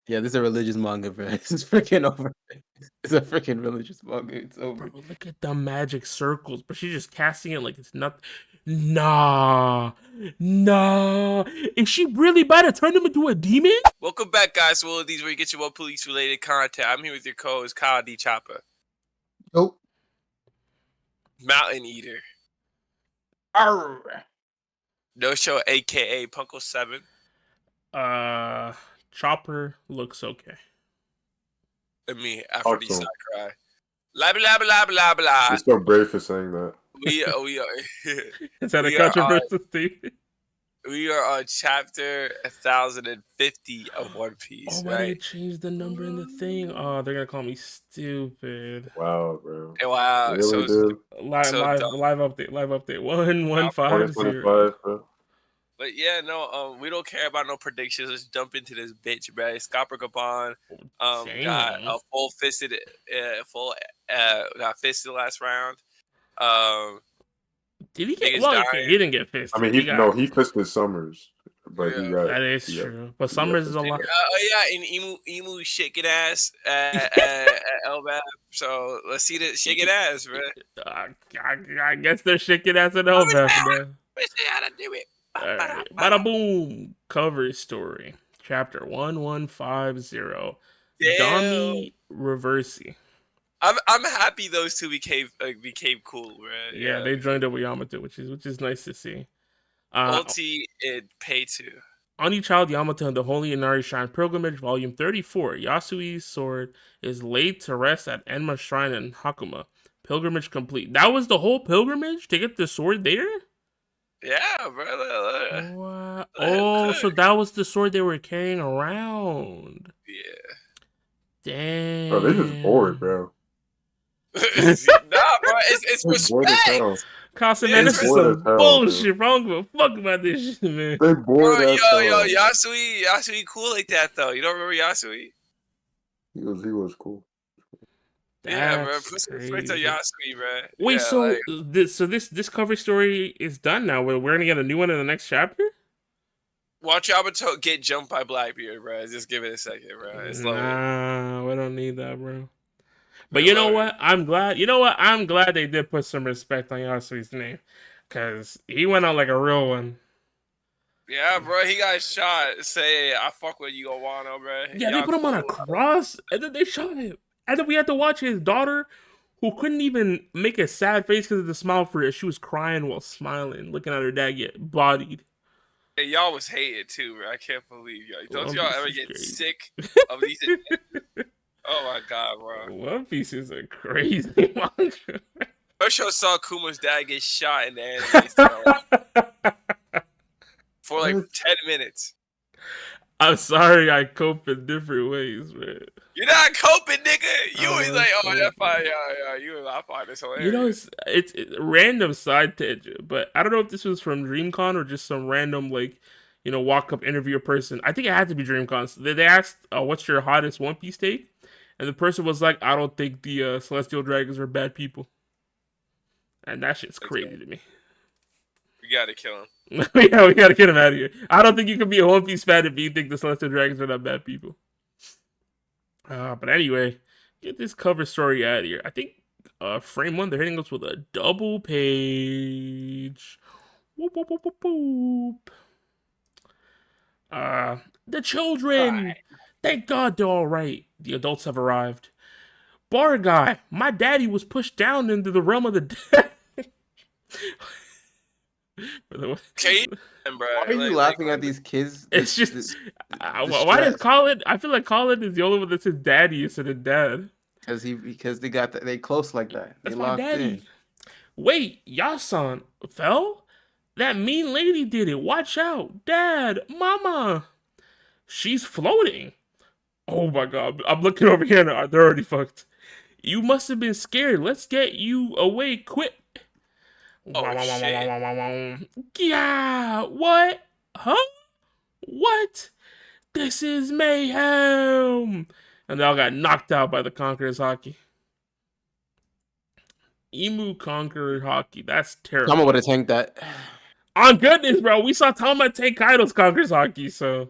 Yeah, this is a religious manga, bro. This is freaking over. It's a freaking religious manga. It's over. Bro, look at the magic circles, but she's just casting it like it's nothing. Nah, nah. Is she really about to turn him into a demon? Welcome back, guys, to Will of These, where you get your One Police related content. I'm here with your co-host, Kyle D. Chopper. Nope. Mountain Eater. Arr. No Show, aka Punko 7. Chopper looks okay. And me, Aphrodite Awesome. Sakurai. Blah, blah, blah, blah, blah. You're so brave for saying that. We are Is that a We are controversial statement? we are on chapter 1050 of One Piece, Oh, why they right? changed the number in the thing? Oh, they're gonna call me stupid. Wow, bro. And wow, You really so did. Live dumb. update. 1150. 2025, bro. But yeah, no, we don't care about no predictions. Let's jump into this bitch, bro. Scopper Gabon, got a full fisted, got fisted last round. Did he get? niggas Well, dying. okay, he didn't get fisted. I mean, he fisted Summers, but Yeah. he got. That is he got- true. But Summers is a lot. Oh yeah, and Emu shaking ass at Elbap. So let's see the shaking ass, bro. I guess they're shaking ass at Elbap, man. Let's see how to do it. Alright, bada boom. Cover story. Chapter 1150. Damn. Dami Reversi. I'm happy those two became cool, bro. Yeah, they joined up with Yamato, which is nice to see. Ulti and Pay 2. Oni Child Yamato and the Holy Inari Shrine Pilgrimage, Volume 34. Yasui's sword is laid to rest at Enma Shrine in Hakuma. Pilgrimage complete. That was the whole pilgrimage to get the sword there? Yeah, bro. Wow. Oh, so that was the sword they were carrying around. Yeah. Damn. Bro, they just bored, bro. Nah, bro. It's They bored as respect. hell. Casa, Yeah, man, it's this is bored some as hell, bullshit, bro. I don't give a fuck about this shit, man. They Bro, bored as hell. Yasui cool like that though. You don't remember Yasui? He was cool. Yeah, bro. That's Put some crazy. respect on Yasui, bro. Wait, yeah, so like, this cover story is done now. We're gonna get a new one in the next chapter? watch Yamato get jumped by Blackbeard, bro. Just give it a second, bro. It's lovely. Nah, we don't need that, bro. But you know what? I'm glad. You know what? I'm glad they did put some respect on Yasui's name, cause he went out like a real one. Yeah, bro. He got shot. Say, I fuck with you, Owano, bro. Yeah, they put him on a cross, and then they shot him, and then we had to watch his daughter, who couldn't even make a sad face because of the smile for it. She was crying while smiling, looking at her dad get bodied. And y'all was hated too, bro. I can't believe y'all. Don't y'all ever get crazy. sick of these? Oh my god, bro. One Piece is a crazy manga. I sure saw Kuma's dad get shot in the anime style for like 10 minutes. I'm sorry, I cope in different ways, man. You're not coping, nigga. You was like, oh, coping. that's fine. Yeah. I find this hilarious. You know, it's a random side tangent, but I don't know if this was from DreamCon or just some random, like, you know, walk-up interview person. I think it had to be DreamCon. So they asked, what's your hottest One Piece take? And the person was like, I don't think the Celestial Dragons are bad people. And that shit's crazy to me. We gotta kill him. Yeah, we gotta get him out of here. I don't think you can be a One Piece fan if you think the Celestial Dragons are not bad people. But anyway, get this cover story out of here. I think frame one, they're hitting us with a double page. Whoop, whoop, whoop, whoop, whoop. The children! Right. Thank God they're alright. The adults have arrived. Bar guy, my daddy was pushed down into the realm of the dead. Okay, bro. Why are you laughing at these kids? It's just why does Colin? I feel like Colin is the only one that says daddy instead of dad. Because they close like that. They That's my locked daddy. in. Wait, Yasan fell? That mean lady did it. Watch out, Dad, Mama. She's floating. Oh my God! I'm looking over here and they're already fucked. You must have been scared. Let's get you away quick. Oh, shit. Yeah, what? Huh? What? This is mayhem! And they all got knocked out by the Conqueror's Hockey. Emu Conqueror Hockey. That's terrible. Tama would have tanked that. On goodness, bro. We saw Tama take Kaido's Conqueror's Hockey, so...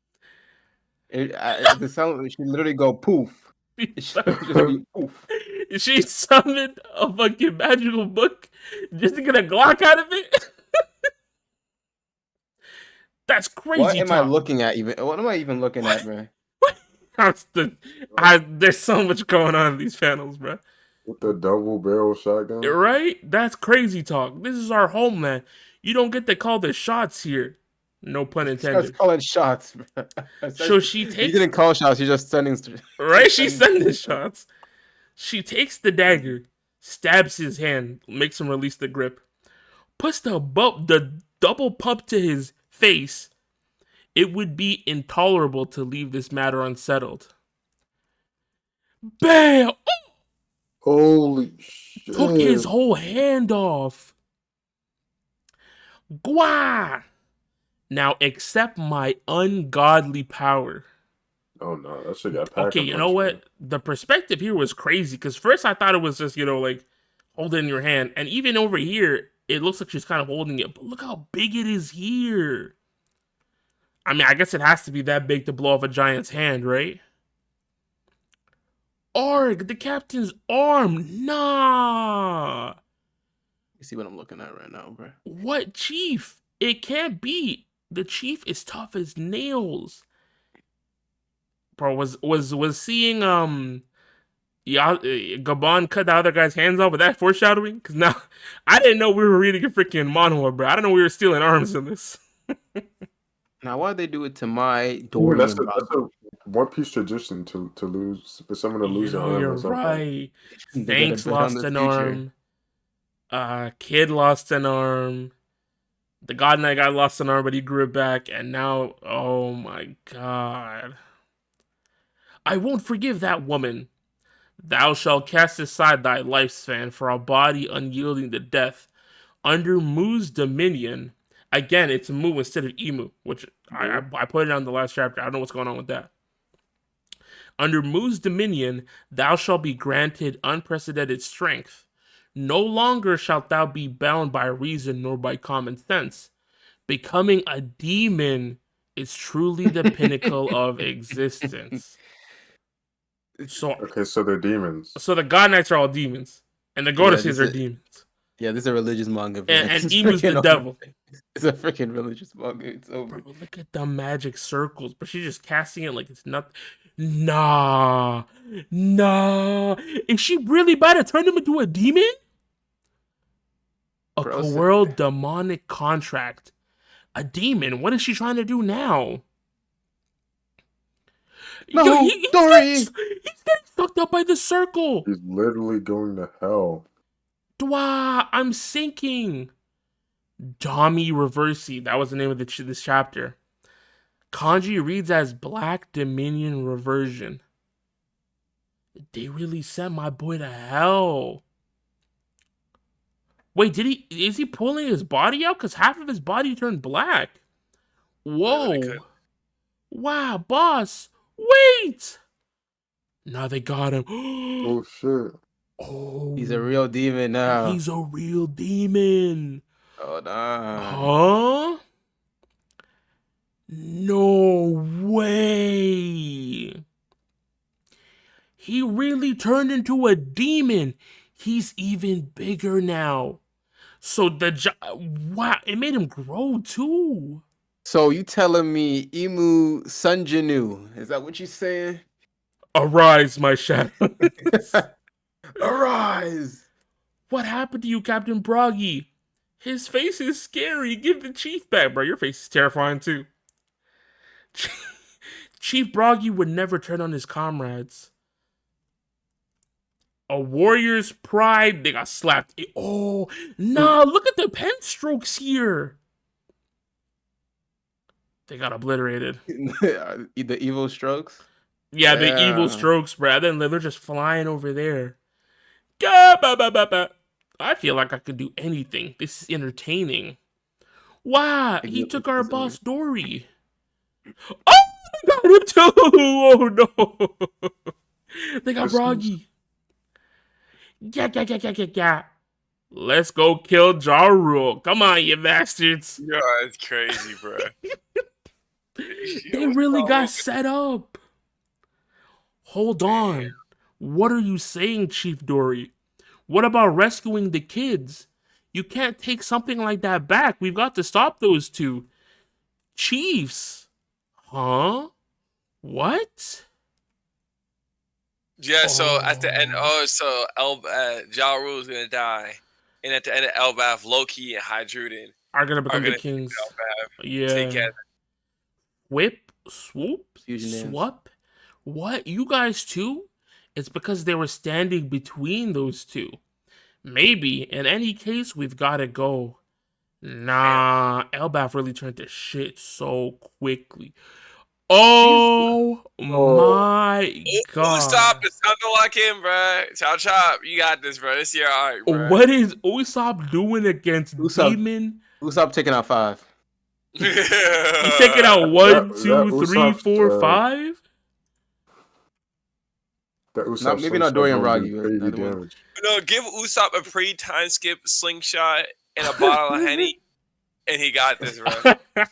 The sound, she literally go poof. It should just be poof. She summoned a fucking magical book just to get a Glock out of it. That's crazy. What am I talk. looking at even? What am I even looking at, man? There's so much going on in these panels, bro. With the double barrel shotgun. Right? That's crazy talk. This is our homeland. You don't get to call the shots here. No pun That's intended. calling shots, bro. So she You takes didn't call shots. You're just sending. right. She's sending shots. She takes the dagger, stabs his hand, makes him release the grip, puts the double pump to his face. It would be intolerable to leave this matter unsettled. Bam! Holy shit. Took his whole hand off. Gwa! Now accept my ungodly power. Oh no, that shit got packed. Okay, you know what? The perspective here was crazy because first I thought it was just, like hold it in your hand. And even over here, it looks like she's kind of holding it. But look how big it is here. I mean, I guess it has to be that big to blow off a giant's hand, right? Arg, the captain's arm. Nah. You see what I'm looking at right now, bro? What chief? It can't be. The chief is tough as nails. Bro, was seeing Gabon cut the other guy's hands off with that foreshadowing? Because now I didn't know we were reading a freaking manhwa, bro. I don't know we were stealing arms in this. Now, why'd they do it to my Yeah, Dorian? that's a One Piece tradition to lose for someone to lose an arm. You're or something. right. They Thanks gotta bet on lost the an future. arm. Kid lost an arm. The God Knight guy lost an arm, but he grew it back. And now, oh my god. I won't forgive that woman. Thou shalt cast aside thy lifespan for a body unyielding to death. Under Mu's dominion. Again, it's Mu instead of Emu, which I put it on the last chapter. I don't know what's going on with that. Under Mu's dominion, thou shalt be granted unprecedented strength. No longer shalt thou be bound by reason nor by common sense. Becoming a demon is truly the pinnacle of existence. So Okay, so they're demons. So the God Knights are all demons, and the goddesses are demons. Yeah, this is a religious manga. Man. And Emu's the devil. It's a freaking religious manga. It's over. Bro, look at the magic circles, but she's just casting it like it's nothing. Nah. Is she really about to turn him into a demon? A world demonic contract. A demon. What is she trying to do now? No, Dory! He's getting sucked up by the circle. He's literally going to hell. Dwa, I'm sinking. Dami Reversi. That was the name of this chapter. Kanji reads as Black Dominion Reversion. They really sent my boy to hell. Wait, is he pulling his body out? Because half of his body turned black. Whoa. Wow, boss. Wait. Now they got him. Oh, shit. Oh. He's a real demon now. He's a real demon. Oh, nah. Huh? No way. He really turned into a demon. He's even bigger now. So wow, it made him grow too. So you telling me Emu Sunjinu? Is that what you're saying? Arise, my shadow. Arise! What happened to you, Captain Broggy? His face is scary. Give the chief back, bro. Your face is terrifying too. Chief Broggy would never turn on his comrades. A warrior's pride. They got slapped. Oh, nah, look at the pen strokes here. They got obliterated. The evil strokes? Yeah, the evil strokes, bro. Then they're just flying over there. I feel like I could do anything. This is entertaining. Wow, he took our boss Dory. Oh, they got him too. Oh no. They got Broggy. Yeah. Let's go kill Ja Rule. Come on, you bastards. Yeah, it's crazy, bro. They What's really wrong got with set up. Hold Damn. on. What are you saying, Chief Dory? What about rescuing the kids? You can't take something like that back. We've got to stop those two. Chiefs. Huh? What? Yeah, so at the end, Oh. so Ja Rule's gonna die, and at the end of Elbaf, Loki and Hydruden Are gonna are become the gonna kings. take Yeah. it. Whip, swoop, Fusion dance. swap. What? You guys too? It's because they were standing between those two. Maybe. In any case, we've gotta go. Nah, Elbaf really turned to shit so quickly. He's Oh Oh, my Usopp, god. it's time to lock in, bro. Chop chop, you got this, bro. This your arc, bro. What is Usopp doing against Usopp. Demon? Usopp taking out 5. He's taking out that one, that two, three, Usopp's four, five. that Not Usopp maybe not slingshot Dorian gonna do Raggi, but the crazy other one. damage. No, give Usopp a pre-time skip slingshot and a bottle of Henny, and he got this, bro.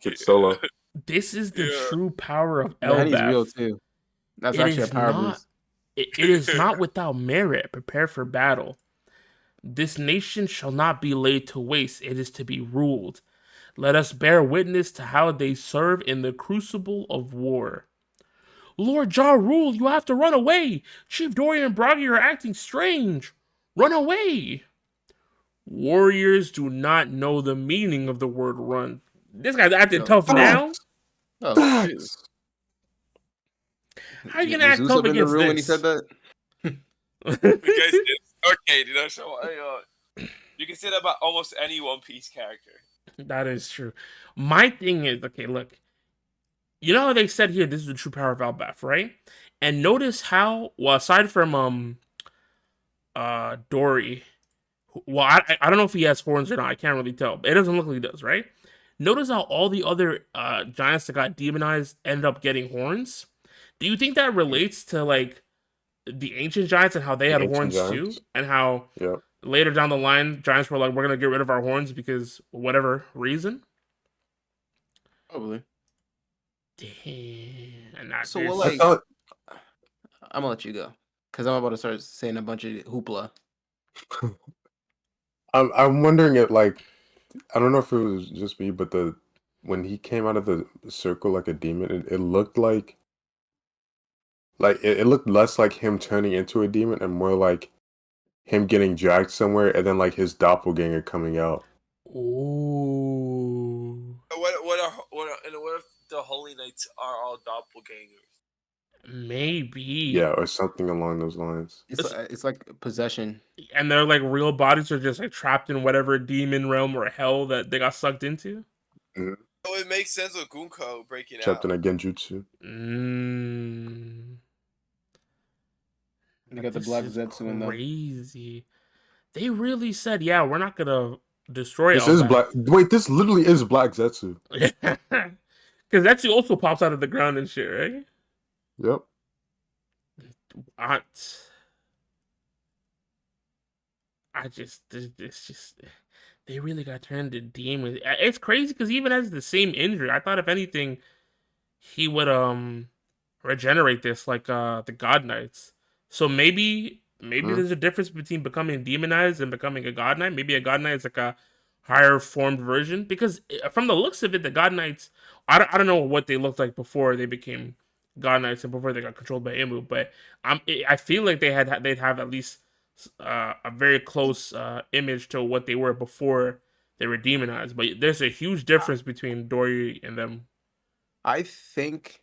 Get solo. This is the Yeah. true power of The Henny's real Elbaf. too. That's It actually a is power not. boost. It is not without merit. Prepare for battle. This nation shall not be laid to waste. It is to be ruled. Let us bear witness to how they serve in the crucible of war. Lord Ja Rule, you have to run away. Chief Dorian and Broggy are acting strange. Run away. Warriors do not know the meaning of the word run. This guy's acting No. tough now. Oh, shoot. Facts. How you gonna Was act tough Usopp in the against room when he this? said that? Because it's okay, dude. That's you can say that about almost any One Piece character. That is true. My thing is, okay, look. You know how they said here this is the true power of Elbaf, right? And notice how, well, aside from Dory, well, I don't know if he has horns or not. I can't really tell. It doesn't look like he does, right? Notice how all the other giants that got demonized ended up getting horns. Do you think that relates to like the ancient giants and how they The had ancient horns too, giants. and how Yep. later down the line giants were like, we're gonna get rid of our horns because whatever reason? Probably. Damn. And that So there's- what, I like, thought I'm gonna let you go because I'm about to start saying a bunch of hoopla. I'm wondering if like I don't know if it was just me, but when he came out of the circle like a demon, it looked like it looked less like him turning into a demon and more like him getting dragged somewhere and then like his doppelganger coming out. Ooh. What if the Holy Knights are all doppelgangers? Maybe. Yeah, or something along those lines. It's like possession. And their like real bodies are just like trapped in whatever demon realm or hell that they got sucked into. So it makes sense with Gunko breaking Trapped out. in a genjutsu. They got the This black is Zetsu in them. crazy. They really said, yeah, we're not gonna destroy This is Elbaf. black. Wait, this literally is Black Zetsu. Because Zetsu also pops out of the ground and shit, right? Yep. It's just they really got turned to demons. It's crazy because even as the same injury, I thought if anything, he would regenerate this like the God Knights. So maybe there's a difference between becoming demonized and becoming a God Knight. Maybe a God Knight is like a higher formed version because from the looks of it, the God Knights, I don't know what they looked like before they became God Knights and before they got controlled by Imu, but I feel like they'd have at least a very close image to what they were before they were demonized. But there's a huge difference between Dory and them. I think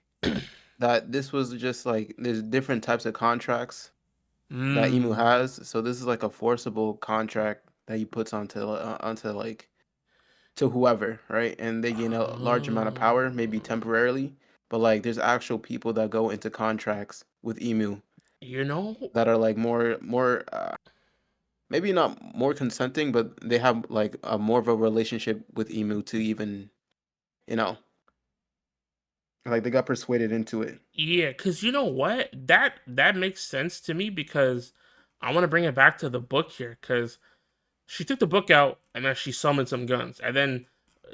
that this was just like there's different types of contracts that Emu has. So this is like a forcible contract that he puts onto like to whoever, right? And they gain a large amount of power, maybe temporarily. But like there's actual people that go into contracts with Emu You know, that are like more maybe not more consenting, but they have like a more of a relationship with Emu to even, you know, like they got persuaded into it. yeah, because you know what? That makes sense to me because I want to bring it back to the book here because she took the book out and then she summoned some guns and then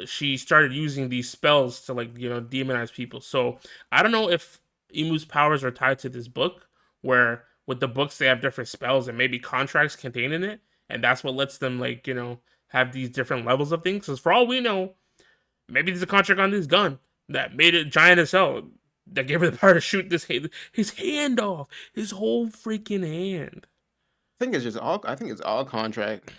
she started using these spells to like demonize people. So I don't know if Imu's powers are tied to this book, where with the books they have different spells and maybe contracts contained in it, and that's what lets them like have these different levels of things. Because for all we know, maybe there's a contract on this gun that made it giant as hell, that gave her the power to shoot his hand off, his whole freaking hand. I think it's all contract.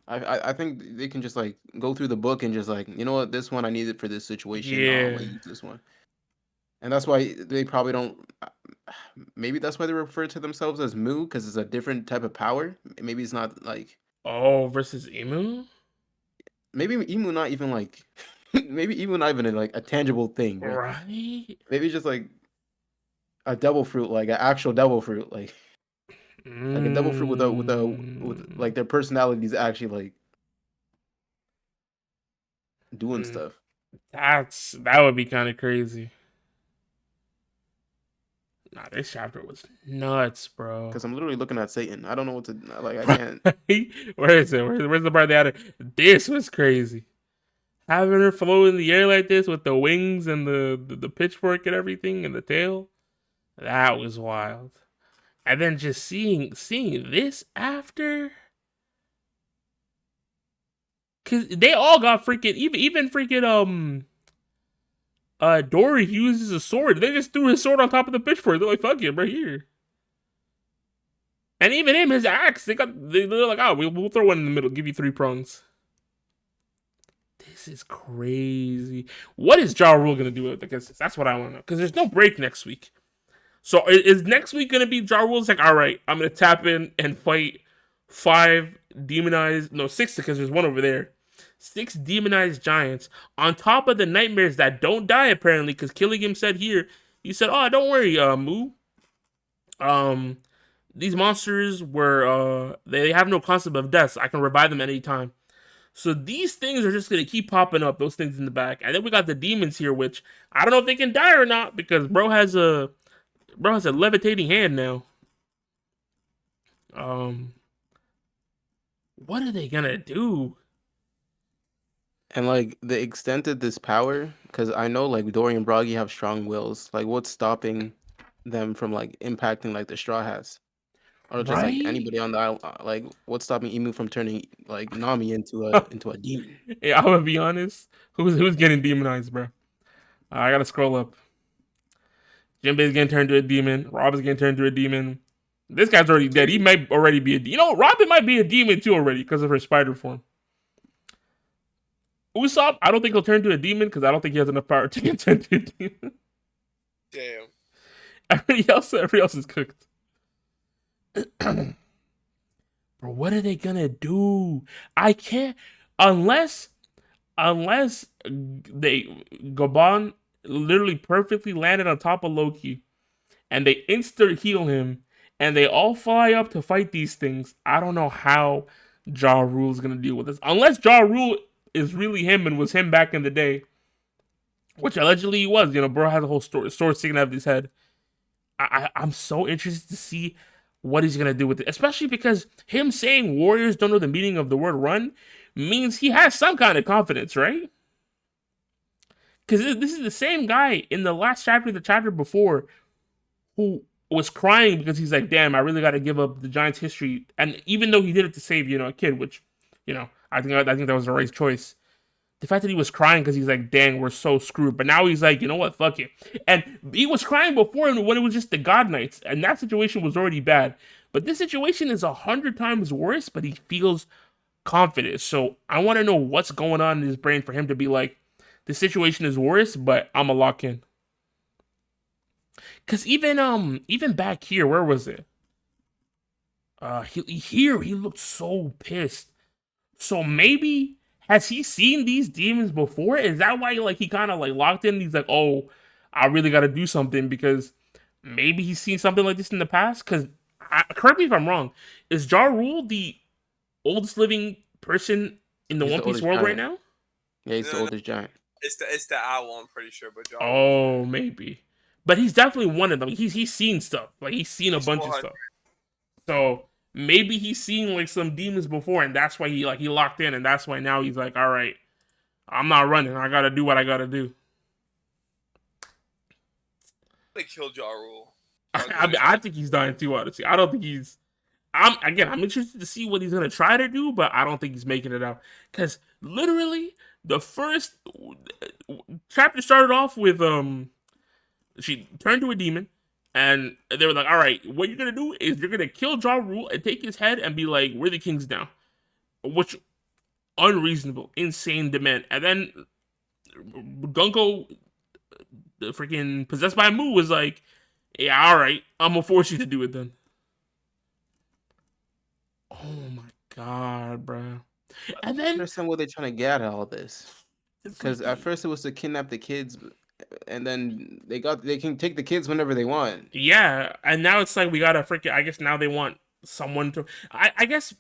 I think they can just like go through the book and just like, you know what, this one I need it for this situation. No, I'm Yeah. gonna use this one. And that's why they probably don't. Maybe that's why they refer to themselves as Mu, because it's a different type of power. Maybe it's not like. Oh, versus Imu? Maybe Emu not even like. Maybe Emu not even like a tangible thing, bro. Right? Maybe just like a devil fruit, like an actual devil fruit, like a devil fruit with like their personalities actually like doing Mm, stuff. that would be kind of crazy. Nah, this chapter was nuts, bro. Because I'm literally looking at Satan. I don't know what to like. I can't. Where is it? Where's the part that this was crazy? Having her float in the air like this with the wings and the pitchfork and everything and the tail, that was wild. And then just seeing this after, cause they all got freaking even freaking Dory, he uses a sword. They just threw his sword on top of the pitchfork. They're like, fuck it, right here. And even him, his axe, they're like, oh, we'll throw one in the middle, give you 3 prongs. This is crazy. What is Ja Rule gonna do with it? Because that's what I want to know. Because there's no break next week. So is next week gonna be Ja Rule's like, all right, I'm gonna tap in and fight 6, because there's one over there. 6 demonized giants on top of the nightmares that don't die apparently. Because Killigan said here, he said, oh, don't worry, Mu. These monsters were they have no concept of death. So I can revive them at any time. So these things are just gonna keep popping up. Those things in the back, and then we got the demons here, which I don't know if they can die or not because bro has a levitating hand now. What are they gonna do? And like the extent of this power, because I know like Dory and Broggy have strong wills. Like, what's stopping them from like impacting like the Straw Hats, or just like Right? anybody on the island? Like, what's stopping Emu from turning like Nami into a demon? Yeah, I'm gonna be honest. Who's getting demonized, bro? I gotta scroll up. Jinbei's getting turned to a demon. Rob is getting turned to a demon. This guy's already dead. He might already be Robin might be a demon too already because of her spider form. Usopp, I don't think he'll turn to a demon because I don't think he has enough power to get turned to a demon. Damn. Everybody else is cooked. Bro, what are they gonna do? I can't unless they Gabon literally perfectly landed on top of Loki and they insta heal him and they all fly up to fight these things. I don't know how Ja Rule is gonna deal with this. Unless Ja Rule is really him and was him back in the day. Which allegedly he was. Bro has a whole sword sticking out of his head. I'm so interested to see what he's gonna do with it. Especially because him saying warriors don't know the meaning of the word run means he has some kind of confidence, right? Because this is the same guy in the last chapter, the chapter before, who was crying because he's like, damn, I really got to give up the Giants' history. And even though he did it to save, a kid, which, I think that was the right choice. The fact that he was crying because he's like, dang, we're so screwed. But now he's like, you know what, fuck it. And he was crying before when it was just the God Knights. And that situation was already bad. But this situation is 100 times worse, but he feels confident. So I want to know what's going on in his brain for him to be like, the situation is worse, but I'm going to lock in. Cause even back here, where was it? He looked so pissed. So maybe has he seen these demons before? Is that why like he kind of like locked in? He's like, oh, I really got to do something because maybe he's seen something like this in the past. Cause correct me if I'm wrong. Is Ja Rule the oldest living person in the He's One the Piece oldest world right giant. now? Yeah, he's the No, oldest giant. it's the owl, I'm pretty sure, but y'all. Oh, maybe. But he's definitely one of them. He's seen stuff. Like he's seen a bunch of 400. stuff. So maybe he's seen like some demons before, and that's why he locked in, and that's why now he's like, all right, I'm not running. I gotta do what I gotta do. They killed Ja Rule. I think he's dying too, honestly. I don't think he's. I'm interested to see what he's gonna try to do, but I don't think he's making it out. Because literally, the first chapter started off with she turned to a demon, and they were like, "All right, what you're gonna do is you're gonna kill Ja Rule and take his head and be like, we're the kings now," which unreasonable, insane demand. And then Gunko, the freaking possessed by Mu, was like, "Yeah, all right, I'm gonna force you to do it then." Oh my god, bro! And I then understand what they're trying to get at all this. Because at freaking- first it was to kidnap the kids, and then they can take the kids whenever they want. yeah, and now it's like we gotta freaking. I guess now they want someone to. I guess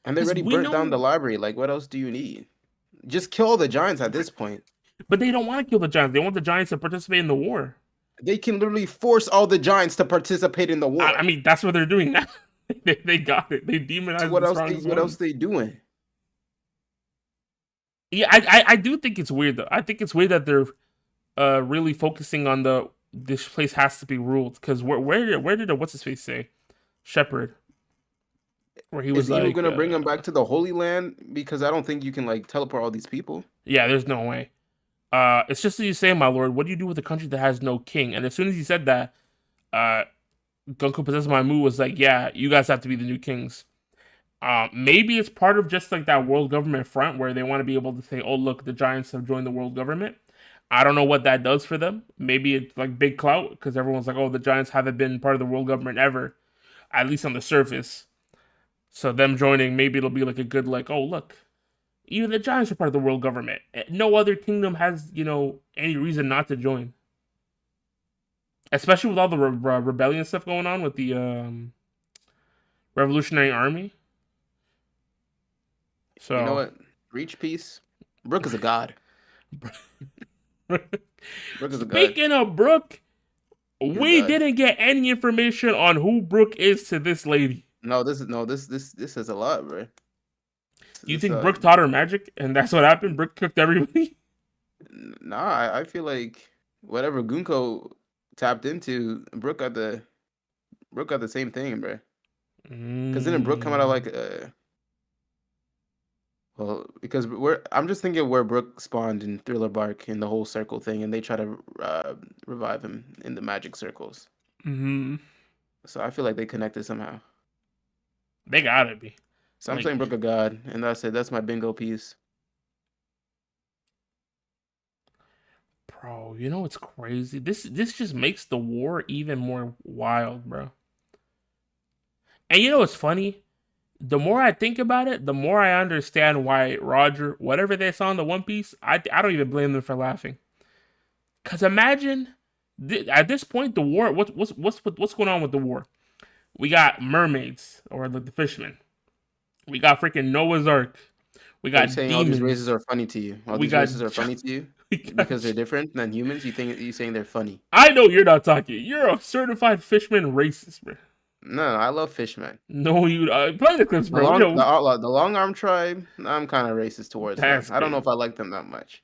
And they 'cause already we burnt down know, the library. Like, what else do you need? Just kill the giants at this point. but they don't want to kill the giants. They want the giants to participate in the war. They can literally force all the giants to participate in the war. I mean, that's what they're doing now. They got it. They So demonized what the else? strongest What one. else they doing? Yeah, I do think it's weird though. I think it's weird that they're really focusing on this place has to be ruled because where did what's his face say Shepherd where he was Is Emu like gonna bring them back to the Holy Land? Because I don't think you can like teleport all these people. yeah, there's no way. It's just as you say, my lord. What do you do with a country that has no king? And as soon as he said that, Gunko possessed my Mu was like, yeah, you guys have to be the new kings. Maybe it's part of just like that world government front where they want to be able to say, oh look, the giants have joined the world government. I don't know what that does for them. Maybe it's like big clout because everyone's like, oh, the giants haven't been part of the world government ever, at least on the surface. So them joining, maybe it'll be like a good like, oh look, even the giants are part of the world government. No other kingdom has any reason not to join, especially with all the rebellion stuff going on with the revolutionary army. So You know what? Reach peace. Brook is a god. Brook is a god. Speaking of Brooke, He's a we god. didn't get any information on who Brooke is to this lady. This is a lot, bro. You think Brooke taught her magic and that's what happened? Brooke cooked everybody? Nah, I feel like whatever Gunko tapped into, Brooke got the same thing, bro. Because didn't Brooke come out of like well, because I'm just thinking where Brooke spawned in Thriller Bark in the whole circle thing, and they try to revive him in the magic circles. Mm-hmm. So I feel like they connected somehow. They gotta be. So I'm Like- saying Brooke a god, and that's it. That's my bingo piece. Bro, you know what's crazy? This just makes the war even more wild, bro. And you know what's funny? The more I think about it, the more I understand why Roger, whatever they saw in the One Piece, I don't even blame them for laughing. Cause imagine at this point the war. What's going on with the war? We got mermaids or the fishermen. We got freaking Noah's Ark. We Are you got saying demons. all these races are funny to you? All We these got races are funny to you We got- because they're different than humans. You saying they're funny? I know you're not talking. You're a certified fishman racist, bro. No, I love fishmen. No, you play the clips, The bro. long, Yo, the long arm tribe, I'm kind of racist towards them. That's I don't know crazy. if I like them that much,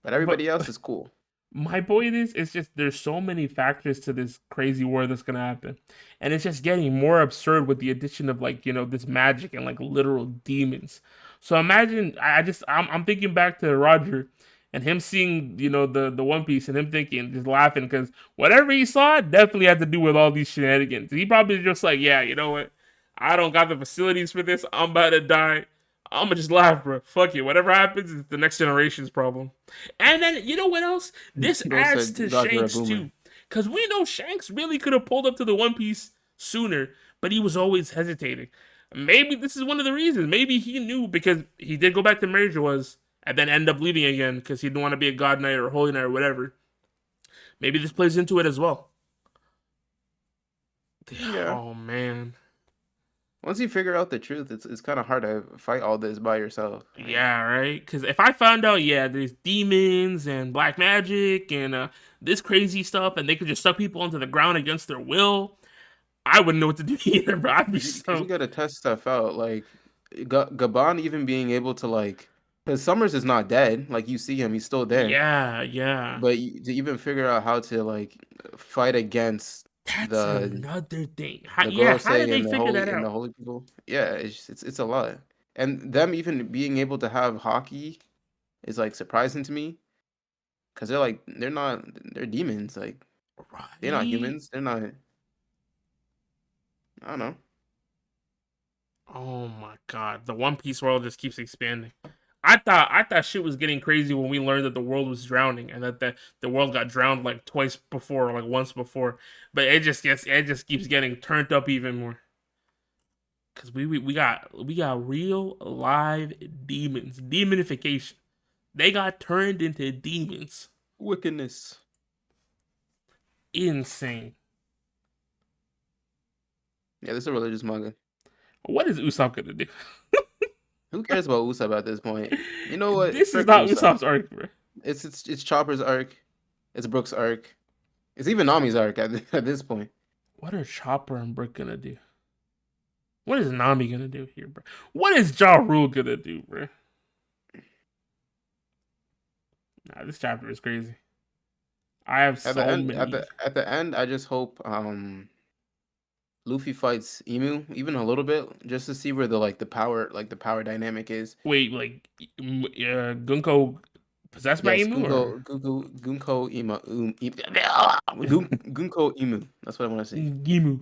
but everybody else is cool. my point is, it's just there's so many factors to this crazy war that's gonna happen, and it's just getting more absurd with the addition of like this magic and like literal demons. So imagine, I'm thinking back to Roger and him seeing the One Piece and him thinking just laughing because whatever he saw definitely had to do with all these shenanigans. He probably just like, yeah, you know what? I don't got the facilities for this. I'm about to die. I'm gonna just laugh, bro. Fuck it. Whatever happens is the next generation's problem. And then you know what else? This Bro adds said, to "God, you're a Shanks boomer." too, because we know Shanks really could have pulled up to the One Piece sooner, but he was always hesitating. Maybe this is one of the reasons. Maybe he knew because he did go back to Mary was and then end up leaving again because he didn't want to be a God Knight or a Holy Knight or whatever. Maybe this plays into it as well. Yeah. Oh man. Once you figure out the truth, it's kind of hard to fight all this by yourself. Yeah, right. Because if I found out, yeah, there's demons and black magic and this crazy stuff, and they could just suck people into the ground against their will, I wouldn't know what to do either. But I'd be You so. gotta test stuff out. Like Gabon even being able to like because Summers is not dead. Like you see him, he's still there. Yeah, yeah. But to even figure out how to like fight against That's the another thing. the Yeah, how did Gorosei they figure that and the out? holy people, yeah, it's a lot. And them even being able to have hockey is like surprising to me because they're demons. Like they're not Right? humans. They're not. I don't know. Oh my god, the One Piece world just keeps expanding. I thought shit was getting crazy when we learned that the world was drowning and that the world got drowned like twice before, like once before. But it just keeps getting turned up even more. Cause we got real live demons, demonification. They got turned into demons. Wickedness. Insane. Yeah, this is a religious manga. What is Usopp gonna do? Who cares about Usopp at this point? You know what? This is Frick not Usopp. Usopp's arc, bro. It's Chopper's arc. It's Brook's arc. It's even Nami's arc at this point. What are Chopper and Brook gonna do? What is Nami gonna do here, bro? What is Ja Rule gonna do, bro? Nah, this chapter is crazy. I have At the so end, many. at the end, I just hope Luffy fights Emu even a little bit just to see where the power dynamic is. Wait, like Gunko possessed by Yes, Emu or Gunko Gunko Emu. That's what I want to see. Gimu?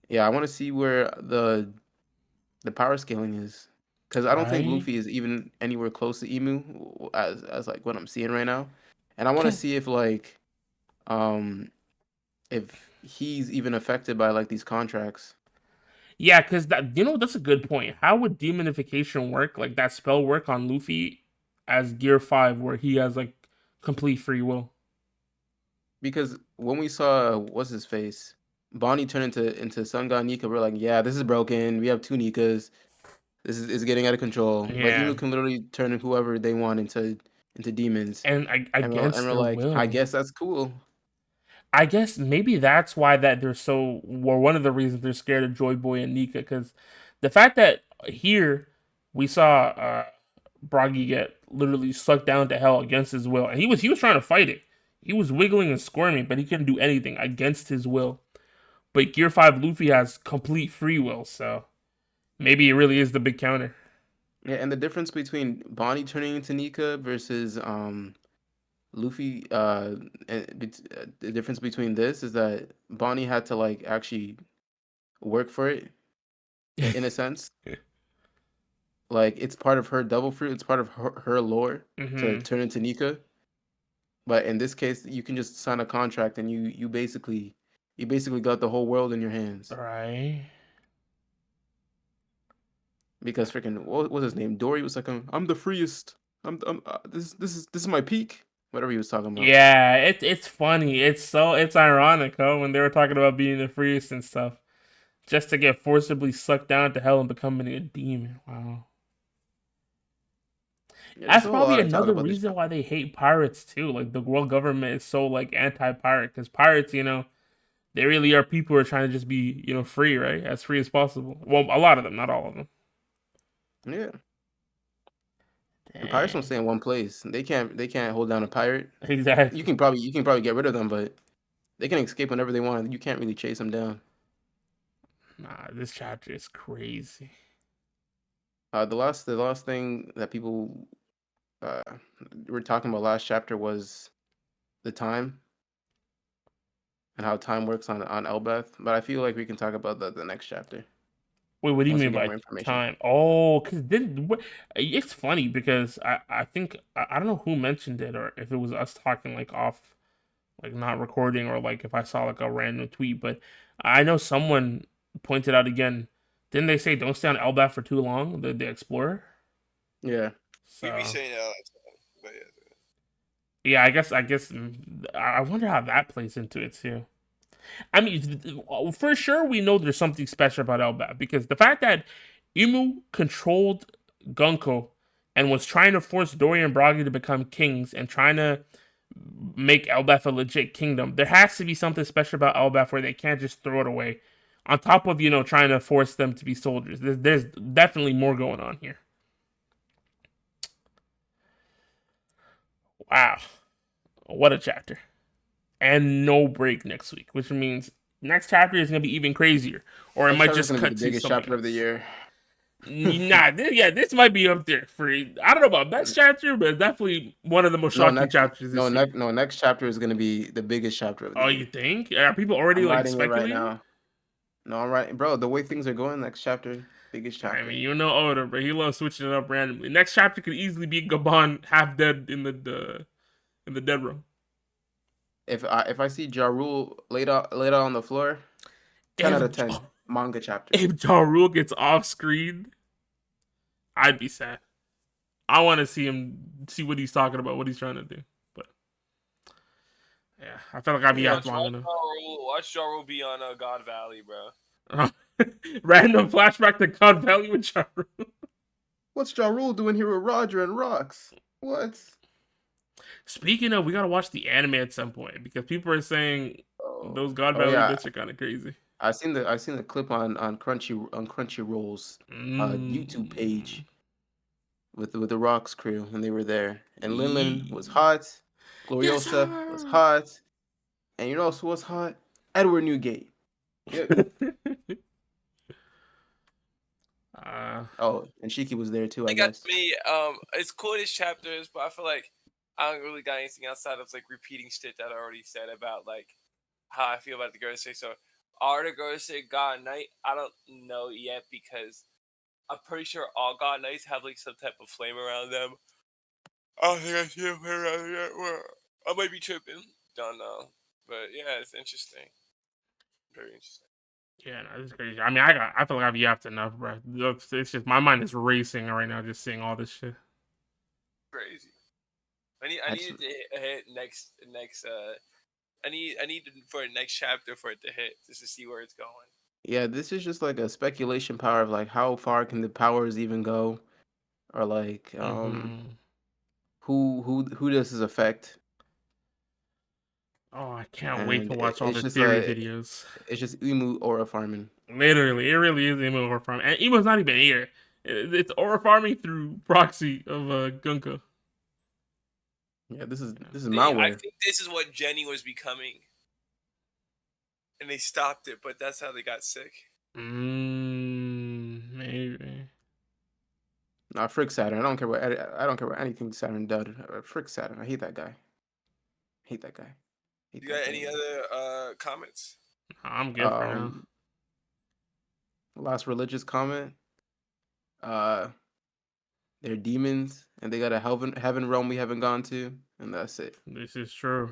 Yeah, I want to see where the power scaling is because I don't think Right? Luffy is even anywhere close to Emu as like what I'm seeing right now, and I want to 'Cause- see um if he's even affected by like these contracts. Yeah, because that that's a good point. How would demonification work? Like that spell work on Luffy as Gear 5, where he has like complete free will. Because when we saw what's his face, Bonnie turn into Sun God Nika, we're like, yeah, this is broken. We have two Nikas. This is getting out of control. But Yeah, Emu can literally turn whoever they want into demons, and and against we're their like, I will. guess that's cool. I guess maybe that's why that they're so, or one of the reasons they're scared of Joy Boy and Nika, because the fact that here we saw Bragi get literally sucked down to hell against his will, and he was trying to fight it. He was wiggling and squirming, but he couldn't do anything against his will. But Gear 5 Luffy has complete free will, so maybe it really is the big counter. Yeah, and the difference between Bonnie turning into Nika versus Luffy, the difference between this is that Bonnie had to like actually work for it in a sense. Like it's part of her double fruit. It's part of her lore to Hmm. turn into Nika. But in this case, you can just sign a contract and you basically got the whole world in your hands. Right? Because freaking what was his name? Dory was like, I'm the freest. This is my peak. Whatever he was talking about. Yeah, it's funny. It's ironic, huh? When they were talking about being the freest and stuff, just to get forcibly sucked down to hell and becoming a demon. Wow. Yeah, there's That's a whole probably lot of talk another about this reason why chapter. they hate pirates too. Like the world government is so like anti-pirate because pirates, they really are people who are trying to just be, free, right? As free as possible. Well, a lot of them, not all of them. Yeah, and pirates don't Dang. stay in one place. They can't hold down a pirate. Exactly. You can probably get rid of them, but they can escape whenever they want. You can't really chase them down. Nah, this chapter is crazy. The last thing that people uh were talking about last chapter was the time and how time works on Elbeth. But I feel like we can talk about that the next chapter Wait, what do you once we mean get by more information. time? Oh, because then it's funny because I think I don't know who mentioned it or if it was us talking like off, like not recording, or like if I saw like a random tweet, but I know someone pointed out again. Didn't they say don't stay on Elbaf for too long? The Explorer. Yeah. We be So saying that all the time, but yeah. yeah, I guess I wonder how that plays into it too. I mean, for sure we know there's something special about Elbaf because the fact that Imu controlled Gunko and was trying to force Dory and Bragi to become kings and trying to make Elbaf a legit kingdom, there has to be something special about Elbaf where they can't just throw it away. On top of trying to force them to be soldiers, there's definitely more going on here. Wow, what a chapter! And no break next week, which means next chapter is gonna be even crazier, or it Next might chapter is just gonna be cut the to biggest something chapter of the else. year. Nah, this might be up there for. I don't know about best chapter, but definitely one of the most No, shocking next chapters this year. no, next chapter is gonna be the biggest chapter of the Oh, you year. think? Are people already I'm like writing it right speculating? now. No, I'm writing, bro. The way things are going, next chapter, biggest I mean, chapter. you know Oda, but he loves switching it up randomly. Next chapter could easily be Gabon half dead in the dead room. If I see Ja Rule laid out on the floor, 10 out If of 10 manga chapter. if Ja Rule gets off screen, I'd be sad. I want to see what he's talking about, what he's trying to do. But yeah, I feel like I'd be Yeah. off long enough. Watch Ja Rule be on God Valley, bro. Random flashback to God Valley with Ja Rule. What's Ja Rule doing here with Roger and Rocks? What? Speaking of, we gotta watch the anime at some point because people are saying Oh, those God oh Valley yeah. bits are kind of crazy. I seen the clip on Crunchyroll's YouTube Mm. page with the Rocks crew, and they were there. And Linlin was Yee. hot, Yes, Gloriosa was sir. hot, and you know also was hot? Edward Newgate. Yep. uh, Oh, and Shiki was there too, It I got guess. me. It's cool these chapters, but I feel like I don't really got anything outside of like repeating shit that I already said about like how I feel about the girls say. So, are the girls say God Knight? I don't know yet because I'm pretty sure all God Knights have like some type of flame around them. I don't think I see a flame around yet. I might be tripping. Don't know, but yeah, it's interesting. Very interesting. yeah, no, this is crazy. I mean, I feel like I've yapped enough, bro. It's just my mind is racing right now, just seeing all this shit. Crazy. I That's needed to hit next. I need for the next chapter for it to hit just to see where it's going. yeah, this is just like a speculation power of like how far can the powers even go, or like Mm-hmm. who does this affect? Oh, I can't wait And to watch all it's the just theory videos. it's just Umu aura farming. Literally, it really is Emo Aura Farm. And Emo's not even here. It's Aura Farming through proxy of Gunka. Yeah, this is You know. I malware. think this is what Jenny was becoming, and they stopped it. But that's how they got sick. Maybe. Nah, frick Saturn. I don't care what anything Saturn does. Frick Saturn. I hate that guy. Hate that guy. Hate You that got guy. any other comments? I'm good for now. Um, last religious comment. Uh, they're demons, and they got a heaven realm we haven't gone to, and that's it. This is true.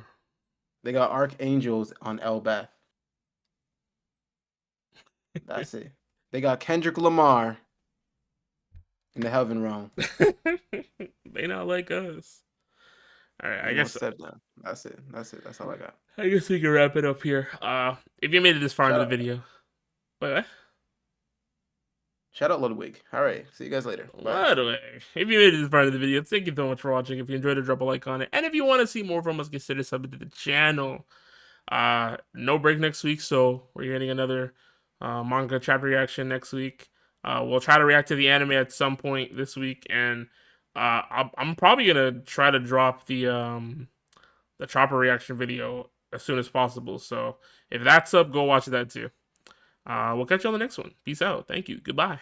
They got archangels on Elbeth. That's it. They got Kendrick Lamar in the heaven realm. They not like us. All right, They gonna step down. That's it. That's it. That's all I got. I guess we can wrap it up here. If you made it this far into Shout the out, video, wait, shout out Ludwig. All right. See you guys later. Bye. by the way, if you made it this far into the video, thank you so much for watching. If you enjoyed it, drop a like on it, and if you want to see more from us, consider subbing to the channel. No break next week, so we're getting another manga chapter reaction next week. We'll try to react to the anime at some point this week, and I'm probably gonna try to drop the chopper reaction video as soon as possible. So if that's up, go watch that too. We'll catch you on the next one. Peace out. Thank you. Goodbye.